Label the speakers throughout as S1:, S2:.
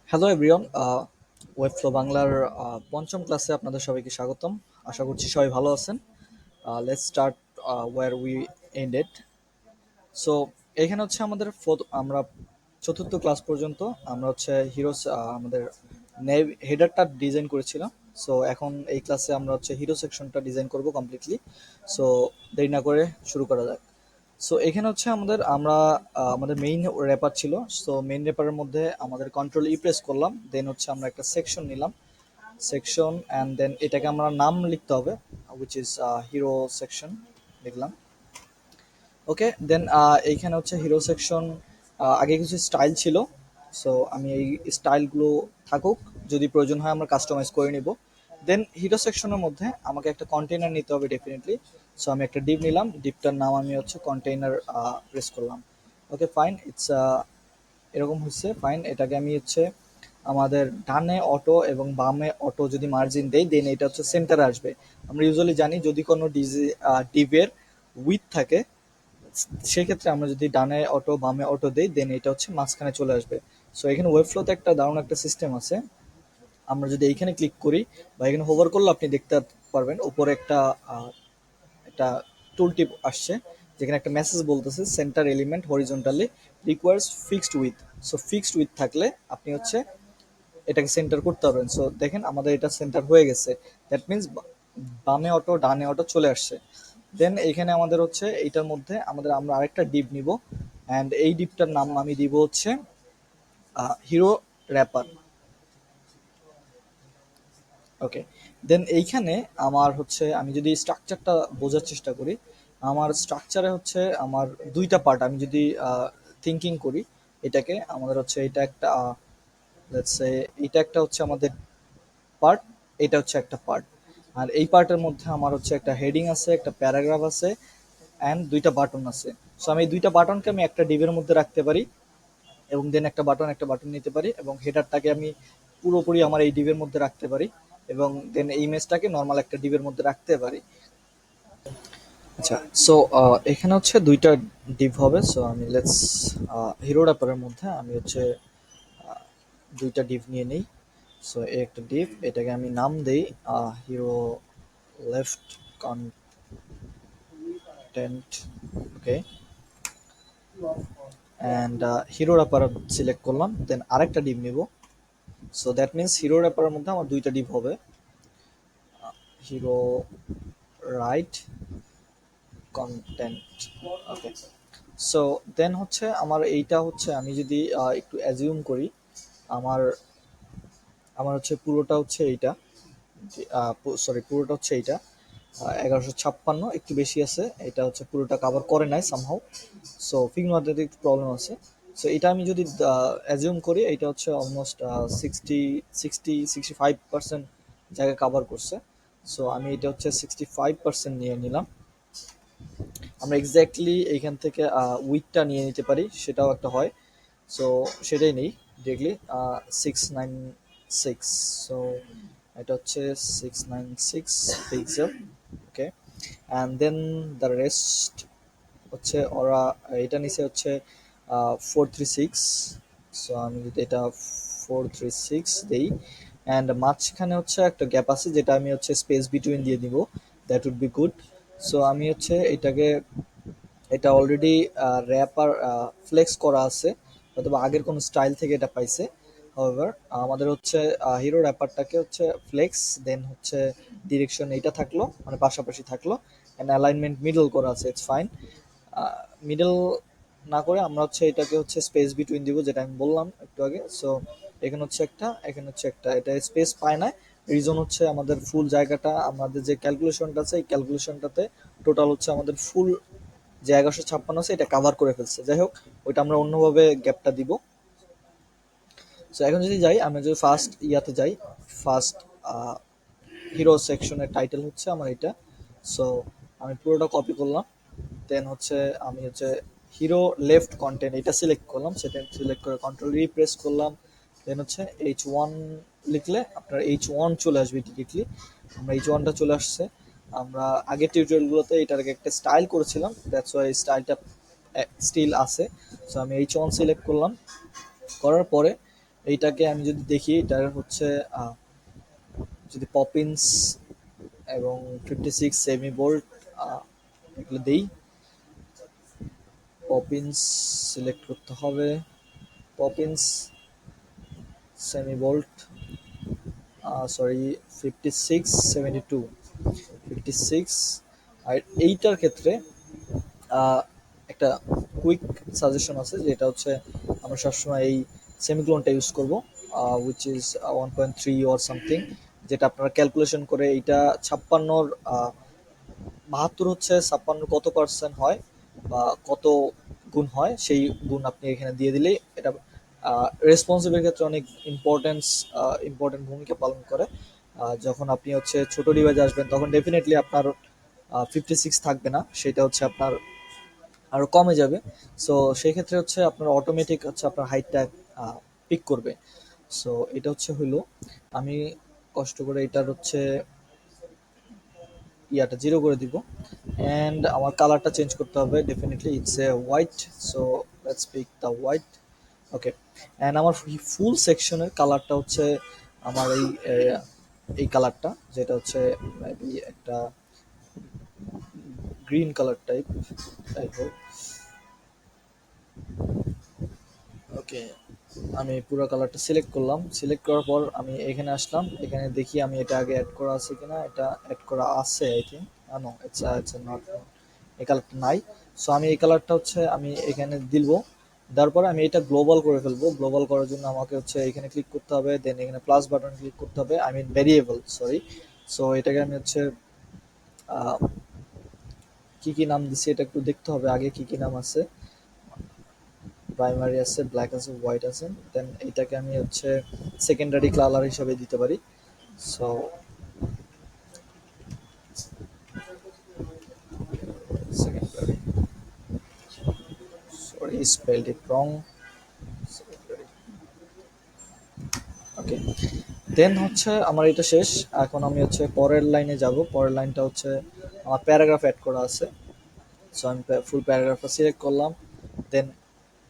S1: Hello everyone, ওয়েবফ্লো বাংলার পঞ্চম ক্লাসে আপনাদের সবাইকে স্বাগতম। আশা করছি সবাই ভালো আছেন। Let's start where we ended. So এখানে হচ্ছে আমাদের আমরা চতুর্থ ক্লাস পর্যন্ত আমরা হচ্ছে হিরোস আমাদের হেডারটা ডিজাইন করেছিলাম। সো এখন এই ক্লাসে আমরা হচ্ছে হিরো সেকশনটা ডিজাইন করব কমপ্লিটলি। সো দেরি না করে শুরু করা যাক। সো এখানে হচ্ছে আমাদের মেইন র্যাপার ছিল। সো মেইন র্যাপারের মধ্যে আমাদের কন্ট্রোল ই প্রেস করলাম, দেন হচ্ছে আমরা একটা সেকশন নিলাম, সেকশন অ্যান্ড দেন এটাকে আমরা নাম লিখতে হবে, উইচ ইজ হিরো সেকশন লিখলাম। ওকে, দেন এইখানে হচ্ছে হিরো সেকশন আগে কিছু স্টাইল ছিল। সো আমি এই স্টাইলগুলো থাকুক, যদি প্রয়োজন হয় আমরা কাস্টমাইজ করে নিব। দেন হিরো সেকশনের মধ্যে আমাকে একটা কন্টেইনার নিতে হবে ডেফিনেটলি। সো আমি একটা ডিপ নিলাম, ডিপটার নাম আমি হচ্ছে কন্টেইনার প্রেস করলাম। ওকে ফাইন, ইটস এরকম হচ্ছে ফাইন। এটাকে আমি হচ্ছে আমাদের ডানে অটো এবং বামে অটো যদি মার্জিন দেই, দেন এটা হচ্ছে সেন্টারে আসবে। আমরা ইউজুয়ালি জানি যদি কোনো ডিভের উইথ থাকে, সেক্ষেত্রে আমরা যদি ডানে অটো বামে অটো দেই, দেন এটা হচ্ছে মাঝখানে চলে আসবে। সো এখানে ওয়েবফ্লোতে একটা দারুণ একটা সিস্টেম আছে। আমরা যদি এইখানে ক্লিক করি বা এখানে হোভার করলে আপনি দেখতে পারবেন উপরে একটা টুল টিপ আসছে, যেখানে একটা মেসেজ বলতেছে centre element horizontally requires fixed with. So fixed with থাকলে আপনি হচ্ছে এটাকে সেন্টার করতে পারবেন। সো দেখেন আমাদের এটা সেন্টার হয়ে গেছে। দ্যাট মিনস বামে অটো ডানে অটো চলে আসছে। দেন এখানে আমাদের হচ্ছে এইটার মধ্যে আমরা আরেকটা ডিপ নিব, অ্যান্ড এই ডিপটার নাম আমি দিব হচ্ছে হিরো র্যাপার। ওকে, দেন এইখানে আমার হচ্ছে আমি যদি স্ট্রাকচারটা বোঝার চেষ্টা করি, আমার স্ট্রাকচারে হচ্ছে আমার দুইটা পার্ট। আমি যদি থিঙ্কিং করি এটাকে, আমাদের হচ্ছে এটা একটা লেটস সে এটা একটা হচ্ছে আমাদের পার্ট, এটা হচ্ছে একটা পার্ট। আর এই পার্টের মধ্যে আমার হচ্ছে একটা হেডিং আছে, একটা প্যারাগ্রাফ আছে, অ্যান্ড দুইটা বাটন আছে। সো আমি এই দুইটা বাটনকে আমি একটা ডিবের মধ্যে রাখতে পারি, এবং দেন একটা বাটন নিতে পারি, এবং হেডারটাকে আমি পুরোপুরি আমার এই ডিবের মধ্যে রাখতে পারি, এবং দেন এই ইমেজটাকে নর্মাল একটা ডিবের মধ্যে রাখতে পারি। আচ্ছা, সো এখানে হচ্ছে দুইটা ডিভ হবে। সো আমি লেটস হিরো র্যাপারের মধ্যে আমি হচ্ছে দুইটা ডিভ নিয়ে নিই। সো এই একটা ডিভ, এটাকে আমি নাম দেই hero left content. Okay, and hero wrapper select করলাম, দেন আরেকটা ডিভ নিব। সো দ্যাট মিনস হিরো র্যাপারের মধ্যে আমার দুইটা ডিভ হবে, hero right content. Okay, so then হচ্ছে আমার এইটা হচ্ছে আমি যদি একটু অ্যাজিউম করি, আমার আমার হচ্ছে পুরোটা হচ্ছে এইটা, সরি পুরোটা হচ্ছে এইটা 1156 একটু বেশি আছে, এটা হচ্ছে পুরোটা কভার করে নাই সামহাউ। সো ফিগমাতে একটু প্রবলেম আছে। সো এটা আমি যদি অ্যাজিউম করি, এটা হচ্ছে অলমোস্ট 65% জায়গা কভার করছে। সো আমি এটা হচ্ছে 65% নিয়ে নিলাম। আমরা এক্স্যাক্টলি এইখান থেকে উইথটা নিয়ে নিতে পারি, সেটাও একটা হয়। সো সেটাই নেই ডিরেক্টলি 696। সো এটা হচ্ছে 696 pixel. Okay, and then the rest হচ্ছে ওরা এটা নিচে হচ্ছে 436। সো আমি যদি এটা 436 দেই, অ্যান্ড মাঝখানে হচ্ছে একটা গ্যাপ আছে যেটা আমি হচ্ছে স্পেস বিটুইন দিয়ে দিব, that would be good. So আমি হচ্ছে এটা অলরেডি র্যাপ আর ফ্লেক্স করা আছে, হয়তো আগের কোনো স্টাইল থেকে এটা পাইছে। হাউএভার আমাদের হচ্ছে হিরো র্যাপারটাকে হচ্ছে ফ্লেক্স, দেন হচ্ছে ডিরেকশন এইটা থাকলো, মানে পাশাপাশি থাকলো, অ্যান্ড অ্যালাইনমেন্ট মিডল করা আছে, ইটস ফাইন। মিডল না করে আমরা হচ্ছে এটাকে হচ্ছে স্পেস বিটুইন দিব, যেটা আমি বললাম একটু আগে। সো এখানে হচ্ছে একটা, এখানে হচ্ছে একটা, এটা স্পেস পায় না। রিজন হচ্ছে আমাদের ফুল জায়গাটা, আমাদের যে ক্যালকুলেশনটা আছে এই ক্যালকুলেশনটাতে টোটাল হচ্ছে আমাদের ফুল যে 1156 আছে এটা কাভার করে ফেলছে। যাই হোক, ওইটা আমরা অন্যভাবে গ্যাপটা দিব। সো এখন যদি যাই, আমি যদি ফার্স্ট ইয়াতে যাই, ফার্স্ট হিরো সেকশনের টাইটেল হচ্ছে আমার এটা। সো আমি পুরোটা কপি করলাম, দেন হচ্ছে আমি হচ্ছে হিরো লেফট কন্টেন্ট এটা সিলেক্ট করলাম, সেটা সিলেক্ট করে কন্ট্রোল রিপ্রেস করলাম। দেন হচ্ছে H1 লিখলে আপনার H1 চলে আসবে ডিরেক্টলি। আমরা H1টা চলে আসছে। আমরা আগের টিউটোরিয়ালগুলোতে এটার একটা স্টাইল করেছিলাম, দ্যাটস ওয়াই স্টাইলটা স্টিল আছে। সো আমি H1 সিলেক্ট করলাম, করার পরে এইটাকে আমি যদি দেখি, এটার হচ্ছে যদি পপিন্স এবং 56 সেমি বোল্ট এগুলো দেই। পপিন্স সিলেক্ট করতে হবে, পপিন্স সেমি বোল্ট, সরি 5672, 56। আর এইটার ক্ষেত্রে আহ, একটা কুইক সাজেশন আছে, যেটা হচ্ছে আমরা সবসময় এই সেমিক্লোনটা ইউজ করব, উইচ ইজ 1.3 অর সামথিং, যেটা আপনারা ক্যালকুলেশন করে এইটা 56-র 72 হচ্ছে 56 কত পার্সেন্ট হয় বা কত গুণ হয়, সেই গুণ আপনি এখানে দিয়ে দিলেই এটা রেসপন্সিভের ক্ষেত্রে অনেক ইম্পর্টেন্ট ভূমিকা পালন করে। যখন আপনি হচ্ছে ছোট ডিভাইসে আসবেন তখন ডেফিনেটলি আপনার 56 থাকবে না, সেটা হচ্ছে আপনার আরো কমে যাবে। সো সেই ক্ষেত্রে হচ্ছে আপনার অটোমেটিক হচ্ছে আপনার হাইটটা পিক করবে। সো এটা হচ্ছে হইলো, আমি কষ্ট করে এটার হচ্ছে ইয়াটা 0 করে দিব। অ্যান্ড আমার কালারটা চেঞ্জ করতে হবে, definitely it's a white. So let's pick the white. Okay, and আমার ফুল সেকশনের কালারটা হচ্ছে আমার এই কালারটা, যেটা হচ্ছে মেবি একটা গ্রিন কালার টাইপ, যাই হোক। ওকে, আমি পুরো কালারটা সিলেক্ট করলাম, সিলেক্ট করার পর আমি এখানে আসলাম, এখানে দেখি আমি এটা আগে অ্যাড করা আছে কিনা। এটা অ্যাড করা আছে I think, no it's it's not, এই কালারটা নাই। সো আমি এই কালারটা হচ্ছে আমি এখানে দিব, দেওয়ার পরে আমি এটা গ্লোবাল করে ফেলবো। গ্লোবাল করার জন্য আমাকে হচ্ছে এখানে ক্লিক করতে হবে, দেন এখানে প্লাস বাটন ক্লিক করতে হবে, I mean variable, sorry. So এটাকে আমি হচ্ছে আহ, কি কি নাম দিছি এটা একটু দেখতে হবে আগে, কি কি নাম আছে। প্রাইমারি আছে, ব্ল্যাক আছে, হোয়াইট আছে, দেন এটাকে আমি হচ্ছে সেকেন্ডারি কালার হিসাবে দিতে পারি। সো সেকেন্ডারি, সরি স্পেলড ইট রং, সেকেন্ডারি। ওকে, দেন হচ্ছে আমার এটা শেষ। এখন আমি হচ্ছে পরের লাইনে যাব, পরের লাইনটা হচ্ছে আমার প্যারাগ্রাফ অ্যাড করা আছে। সো আমি ফুল প্যারাগ্রাফটা সিলেক্ট করলাম, দেন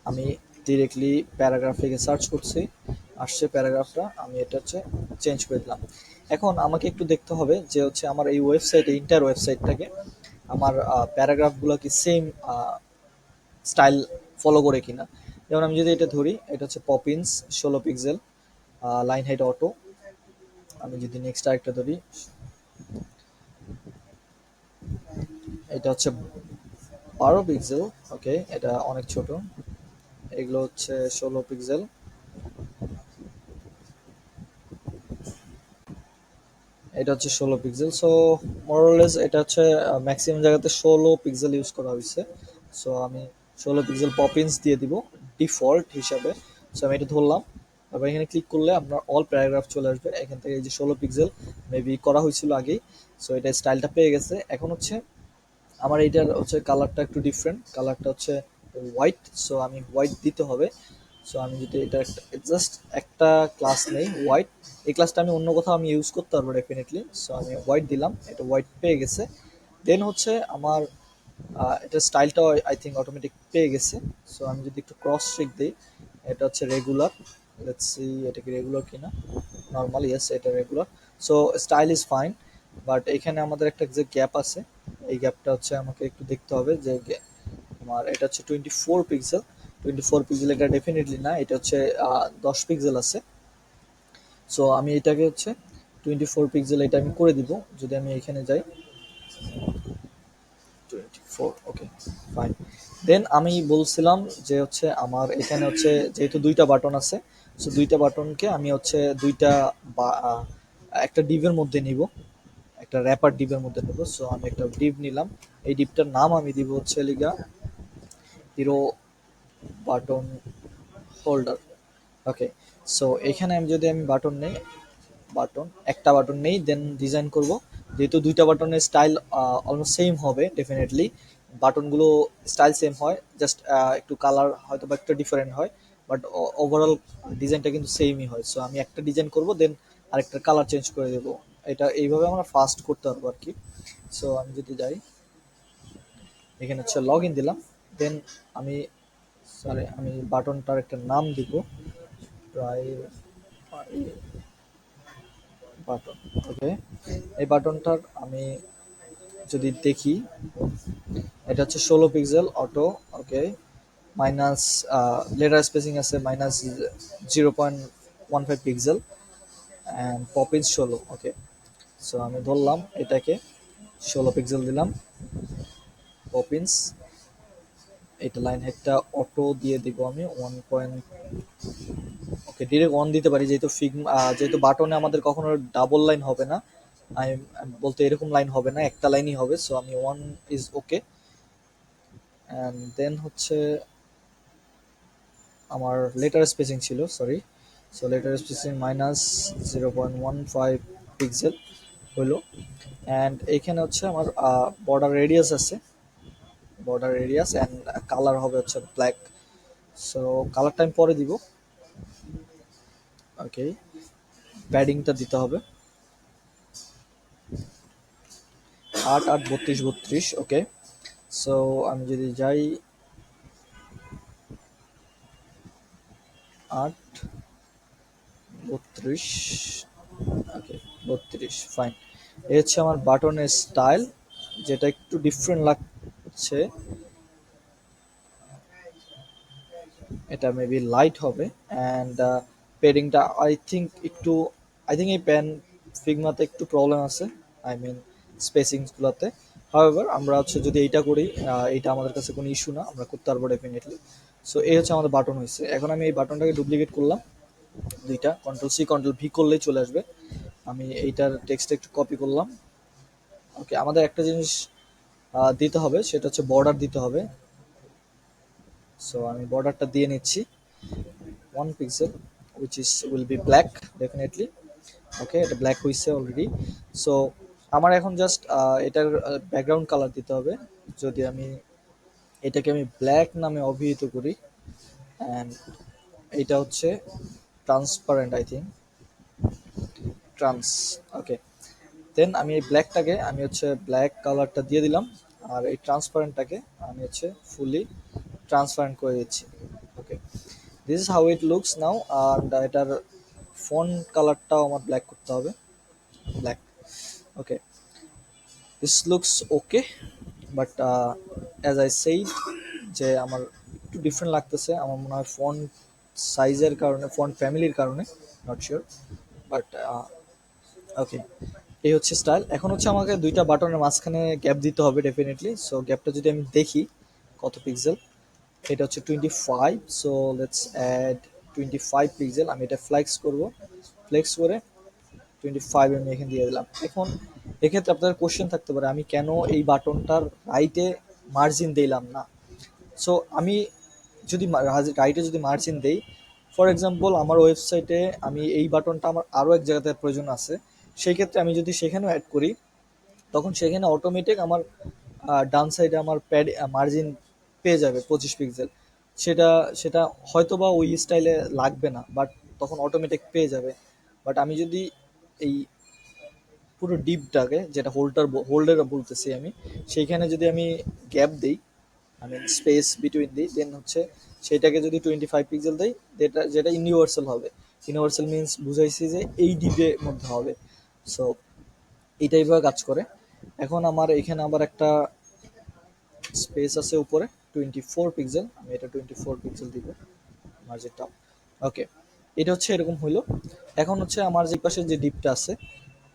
S1: আমি ডিরেক্টলি প্যারাগ্রাফ থেকে সার্চ করছি, আসছে প্যারাগ্রাফটা, আমি এটা হচ্ছে চেঞ্জ করে দিলাম। এখন আমাকে একটু দেখতে হবে যে হচ্ছে আমার এই ওয়েবসাইটে, ইন্টার ওয়েবসাইটটাকে আমার প্যারাগ্রাফগুলো কি সেম স্টাইল ফলো করে কিনা। যেমন আমি যদি এটা ধরি, এটা হচ্ছে Poppins 16 pixel, line height auto. আমি যদি নেক্সট আরেকটা ধরি, এটা হচ্ছে 12 পিক্সেল, ওকে এটা অনেক ছোট। এগুলো হচ্ছে 16 পিক্সেল, এটা হচ্ছে 16 পিক্সেল। সো মোরলেস এটা হচ্ছে ম্যাক্সিমাম জায়গাতে 16 পিক্সেল ইউজ করা হয়েছে। সো আমি 16 পিক্সেল পপিন্স দিয়ে দিব ডিফল্ট হিসাবে। সো আমি এটা ধরলাম, তারপর এখানে ক্লিক করলে আপনার অল প্যারাগ্রাফ চলে আসবে। এখান থেকে এই যে 16 পিক্সেল মেবি করা হয়েছিল আগেই। সো এটা স্টাইলটা পেয়ে গেছে। এখন হচ্ছে আমার এইটার হচ্ছে কালারটা একটু ডিফারেন্ট, কালারটা হচ্ছে হোয়াইট। সো আমি হোয়াইট দিতে হবে। সো আমি যদি এটা জাস্ট একটা ক্লাস নেই হোয়াইট, এই ক্লাসটা আমি অন্য কোথাও আমি ইউজ করতে পারবো ডেফিনেটলি। সো আমি হোয়াইট দিলাম, এটা হোয়াইট পেয়ে গেছে। দেন হচ্ছে আমার এটা স্টাইলটা আই থিঙ্ক অটোমেটিক পেয়ে গেছে। সো আমি যদি একটু ক্রস চেক দিই, এটা হচ্ছে রেগুলার, লেটস সি এটা কি রেগুলার কিনা, নর্মাল, ইয়েস এটা regular. So style is fine, but এখানে আমাদের একটা যে গ্যাপ আছে, এই গ্যাপটা হচ্ছে আমাকে একটু দেখতে হবে যে আমার এটা হচ্ছে 24 পিক্সেল, 24 পিক্সেল এটা ডেফিনেটলি না, এটা হচ্ছে 10 পিক্সেল আছে। সো আমি এটাকে হচ্ছে 24 পিক্সেল এটা আমি করে দিব। যদি আমি এখানে যাই, 24, ওকে ফাইন। দেন আমি বলছিলাম যে হচ্ছে আমার এখানে হচ্ছে যেহেতু দুইটা বাটন আছে, সো দুইটা বাটনকে আমি হচ্ছে দুইটা বা একটা ডিভের মধ্যে নিব, একটা র্যাপার ডিভের মধ্যে নেব। সো আমি একটা ডিভ নিলাম, এই ডিভটার নাম আমি দিব হচ্ছে লিগা হিরো বাটন হোল্ডার। ওকে, সো এখানে আমি যদি আমি বাটন নেই, বাটন একটা বাটন নেই, দেন ডিজাইন করব। যেহেতু দুইটা বাটনের স্টাইল অলমোস্ট সেম হবে ডেফিনেটলি, বাটনগুলো স্টাইল সেম হয়, জাস্ট একটু কালার হয়তো বা একটু ডিফারেন্ট হয়, বাট ওভারঅল ডিজাইনটা কিন্তু সেমই হয়। সো আমি একটা ডিজাইন করব, দেন আরেকটা কালার চেঞ্জ করে দেবো। এটা এইভাবে আমরা ফাস্ট করতে পারবো আর কি। সো আমি যদি যাই, এখানে হচ্ছে লগ ইন দিলাম, দেন আমি, সরি আমি বাটনটার একটা নাম দিব, প্রাইমারি বাটন। ওকে, এই বাটনটার আমি যদি দেখি, এটা হচ্ছে 16 পিক্সেল অটো। ওকে, মাইনাস লেটার স্পেসিং আছে -0.15 pixel and Poppins 16। Okay, so আমি ধরলাম এটাকে 16 পিক্সেল দিলাম পপিন্স। এটা লাইন হেডটা অটো দিয়ে দিব আমি 1. ওকে, ডিরেক্ট 1 দিতে পারি, যেহেতু যেহেতু বাটনে আমাদের কখনো ডাবল লাইন হবে না। আমি বলতে এরকম লাইন হবে না, একটা লাইনই হবে, সো আমি 1 ইজ ওকে। অ্যান্ড দেন হচ্ছে আমার লেটার স্পেসিং ছিল, sorry, so letter spacing -0.15 pixel হলো। অ্যান্ড এইখানে হচ্ছে আমার বর্ডার রেডিয়াস আছে, বর্ডার রেডিয়াস অ্যান্ড কালার হবে হচ্ছে ব্ল্যাক। সো কালারটা আমি পরে দিব। ওকে, প্যাডিংটা দিতে হবে 8 8 32 32। ওকে, সো আমি যদি যাই 8 32। ওকে, 32, ফাইন। এই হচ্ছে আমার বাটনের স্টাইল, যেটা একটু ডিফারেন্ট লাগছে। এটা মেবি লাইট হবে। অ্যান্ড পেডিংটা আই থিঙ্ক এই ফিগমাতে একটু প্রবলেম আছে, আই মিন স্পেসিংসগুলোতে। হাউএভার আমরা হচ্ছে যদি এইটা করি, এইটা আমাদের কাছে কোনো ইস্যু না, আমরা করতে পারবো ডেফিনেটলি। সো এই হচ্ছে আমাদের বাটন হয়েছে। এখন আমি এই বাটনটাকে ডুপ্লিকেট করলাম, দুইটা কন্ট্রোল C কন্ট্রোল V করলেই চলে আসবে। আমি এইটার টেক্সট একটু কপি করলাম। ওকে, আমাদের একটা জিনিস দিতে হবে, সেটা হচ্ছে বর্ডার দিতে হবে। সো আমি বর্ডারটা দিয়ে নিচ্ছি 1 pixel, which is will be black definitely. ওকে, এটা ব্ল্যাক হয়েছে অলরেডি। সো আমার এখন জাস্ট এটার ব্যাকগ্রাউন্ড কালার দিতে হবে। যদি আমি এটাকে ব্ল্যাক নামে অভিহিত করি, অ্যান্ড এইটা হচ্ছে ট্রান্সপারেন্ট, আই থিঙ্ক ট্রান্স। ওকে, দেন আমি এই ব্ল্যাকটাকে আমি হচ্ছে ব্ল্যাক কালারটা দিয়ে দিলাম, আর এই ট্রান্সপারেন্টটাকে আমি হচ্ছে ফুলি ট্রান্সপারেন্ট করে দিচ্ছি। Okay, this is how it looks now. And এটার ফন্ট কালারটাও আমার ব্ল্যাক করতে হবে, black. Okay, this looks okay, but as I said যে আমার একটু ডিফারেন্ট লাগতেছে, আমার মনে হয় ফন্ট সাইজের কারণে, ফন্ট ফ্যামিলির কারণে, নট শিওর, বাট ওকে। এই হচ্ছে স্টাইল। এখন হচ্ছে আমাকে দুইটা বাটনের মাঝখানে গ্যাপ দিতে হবে ডেফিনেটলি। সো গ্যাপটা যদি আমি দেখি কত পিক্সেল, এটা হচ্ছে 25। So let's add 25 pixel. আমি এটা ফ্লেক্স করব, ফ্লেক্স করে 25 আমি এখানে দিয়ে দিলাম। এখন এক্ষেত্রে আপনাদের কোশ্চেন থাকতে পারে, আমি কেন এই বাটনটার রাইটে মার্জিন দিলাম না। সো আমি যদি রাইটে যদি মার্জিন দেই, ফর এক্সাম্পল আমার ওয়েবসাইটে আমি এই বাটনটা আমার আরও এক জায়গাতে প্রয়োজন আছে, সেই ক্ষেত্রে আমি যদি সেখানেও অ্যাড করি, তখন সেখানে অটোমেটিক আমার ডান সাইডে আমার মার্জিন পেয়ে যাবে 25 পিক্সেল। সেটা সেটা হয়তো বা ওই স্টাইলে লাগবে না, বাট তখন অটোমেটিক পেয়ে যাবে। বাট আমি যদি এই পুরো ডিপটাকে, যেটা হোল্ডের বলতেছি আমি, সেইখানে যদি আমি গ্যাপ দিই, আমি স্পেস বিটুইন দিই, দেন হচ্ছে সেটাকে যদি 25 পিক্সেল দিই, যেটা যেটা ইউনিভার্সাল হবে। ইউনিভার্সাল মিনস বুঝাইছি যে এই ডিপের মধ্যে হবে। সো এইটাই ভাবে কাজ করে। এখন আমার এখানে আবার একটা স্পেস আছে উপরে 24 পিক্সেল, আমি এটা 24 পিক্সেল দিব মার্জিনটা। ওকে, এটা হচ্ছে এরকম হইলো। এখন হচ্ছে আমার যে পাশে যে ডিপটা আছে,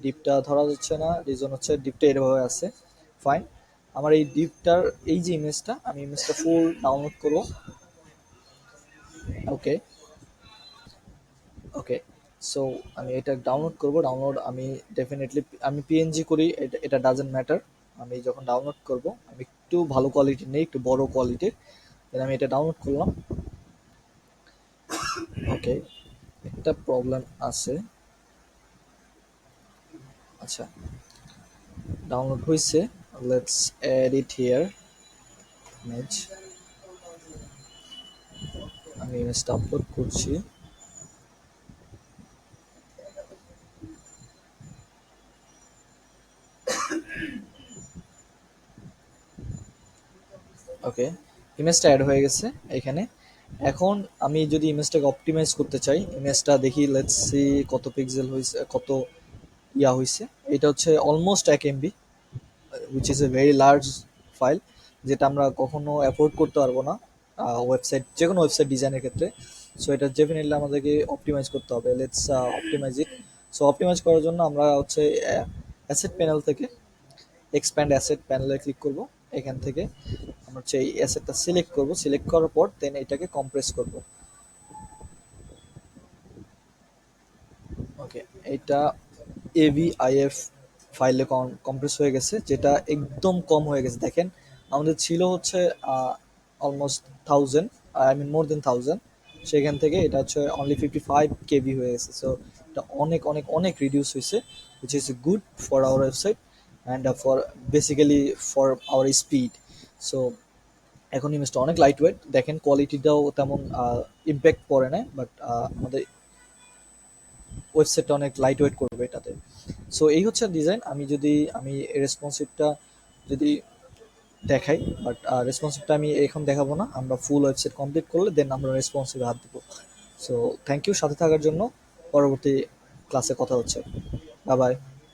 S1: ডিপটা ধরা যাচ্ছে না, রিজন হচ্ছে ডিপটা এরভাবে আছে। ফাইন, আমার এই ডিপটার এই যে ইমেজটা, আমি ইমেজটা ফুল ডাউনলোড করবো। ওকে, ওকে, সো আমি এটা ডাউনলোড করব। ডাউনলোড আমি ডেফিনেটলি আমি পিএনজি করি, এটা ডাজেন্ট ম্যাটার। আমি যখন ডাউনলোড করব, আমি একটু ভালো কোয়ালিটির নেই, একটু বড় কোয়ালিটির। দেন আমি এটা ডাউনলোড করলাম। ওকে, একটা প্রবলেম আছে। আচ্ছা, ডাউনলোড হয়েছে, let's add it here image. আমি ইমেজটা আপলোড করছি। ওকে, ইমেজটা অ্যাড হয়ে গেছে এখানে। এখন আমি যদি ইমেজটাকে অপটিমাইজ করতে চাই, ইমেজটা দেখি, লেটস সি কত পিক্সেল হয়েছে, কত ইয়া হয়েছে। এটা হচ্ছে almost 1 MB, which is a very large file, যেটা আমরা কখনো অ্যাফোর্ড করতে পারবো না ওয়েবসাইট, যে কোনো ওয়েবসাইট ডিজাইনের ক্ষেত্রে। সো এটা ডেফিনেটলি আমাদেরকে অপটিমাইজ করতে হবে। Let's optimize it. So optimize করার জন্য আমরা হচ্ছে অ্যাসেট প্যানেল থেকে এক্সপ্যান্ড অ্যাসেট প্যানেলে ক্লিক করব। এখান থেকে আমরা হচ্ছে এই অ্যাসেটটা সিলেক্ট করব, সিলেক্ট করার পর দেন এটাকে কম্প্রেস করব। ওকে, এটা AVIF ফাইলে কম্প্রেস হয়ে গেছে, যেটা একদম কম হয়ে গেছে। দেখেন আমাদের ছিল হচ্ছে অলমোস্ট 1000, আই মিন মোর দেন 1000, সেখান থেকে এটা হচ্ছে অনলি 55 KB হয়ে গেছে। সো এটা অনেক অনেক অনেক রিডিউস হয়েছে, which is good for our website and for basically for our speed. So এখন ইমেজটা অনেক লাইট ওয়েট, দেখেন কোয়ালিটিটাও তেমন ইম্প্যাক্ট পড়ে না, বাট আমাদের ওয়েবসাইটটা অনেক লাইট ওয়েট করবে এটাতে। সো এই হচ্ছে ডিজাইন। আমি রেসপন্সিভটা যদি দেখাই, বাট রেসপন্সিভটা আমি এখন দেখাবো না, আমরা ফুল ওয়েবসাইট কমপ্লিট করলে দেন আমরা রেসপন্সিভে হাত দেবো। সো থ্যাংক ইউ সাথে থাকার জন্য। পরবর্তী ক্লাসে কথা হচ্ছে। Bye bye.